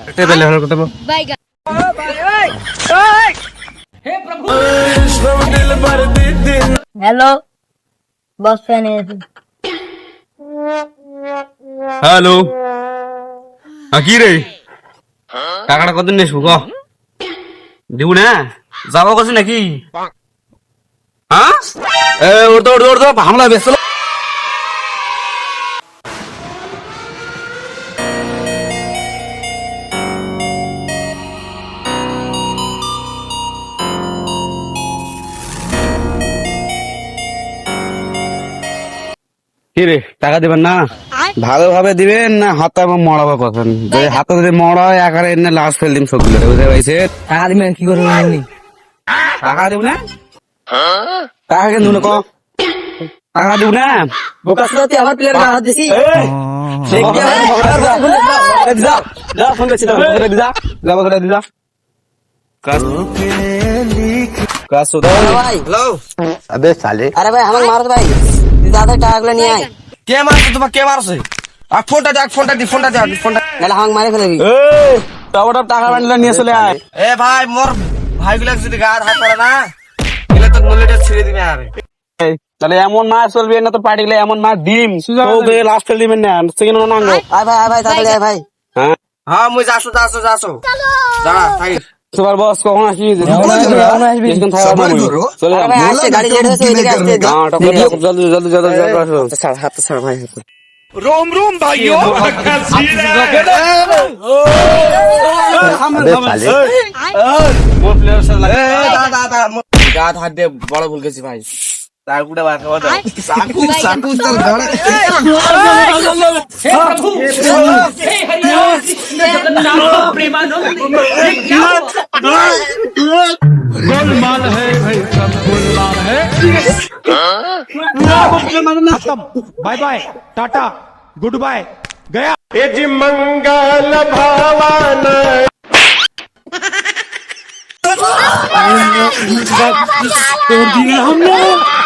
पहले हल करते हेलो बस फैन হ্যালো কি রে টাকাটা কত নিস গো দিব না যাবো কছ নাকি হ্যাঁ এ ওর তো হামলা বেসল কি রে টাকা দিবেন না ভালোভাবে দিবেন না হাতে মড়াবো কখন যদি হাতে যদি মড়া হয় আকারে এনে লাশ ফেল দিন সবগুলো বুঝতে পারছে টাকা দিবেন কি করবেন এমনি টাকা দিব না টাকা কেন দিব না ক টাকা দিব না বোকাস তো আমার প্লেয়ার হাত দিছি ফোন করছি যা কাজ ভাই হ্যালো अबे साले আরে ভাই আমার মারত ভাই তুই দাদা টাকাগুলো নিয়ে আয় কে মারছে তোমার কে মারছে আর ফোনটা দে ফোনটা নাহলে হাং মারে ফেলবি এই টাকা টাকা বান্ডলা নিয়ে চলে আয় এ ভাই মোর ভাইগুলা যদি গার হাত করে না এলে তো মুলেটা ছেড়ে দিবে আর তাহলে এমন মাছ চলবে না তো পার্টি গেলে এমন মাছ ডিম তো বে লাস্ট ফেল দিবেন না সেকেন্ড না নাঙ্গো আয় ভাই তাড়াতাড়ি আয় ভাই হ্যাঁ হ্যাঁ মুই যাসো দাঁড়া থাই সুপার বস কখন আসবি কখন আসবি? কিছুক্ষণ থাকা সবার মামু। করো। চলে আরে যা ভাই আসছে গাড়ি লেট হচ্ছে ওইদিকে আসতে হ্যাঁ জলদি আসো হাত ছাড় ভাই अबे साले মোর প্লেয়ার সাথে লাগে গাত হাত দিয়ে বড় ভুল গেছি ভাই তার কুড়ে বার খাওয়া দাও चाकू चल गाड़ा गोलमाल है भाई सब गोलमाल है खत्म bye bye tata good bye गया मंगल भवन তোর দিনে আমরা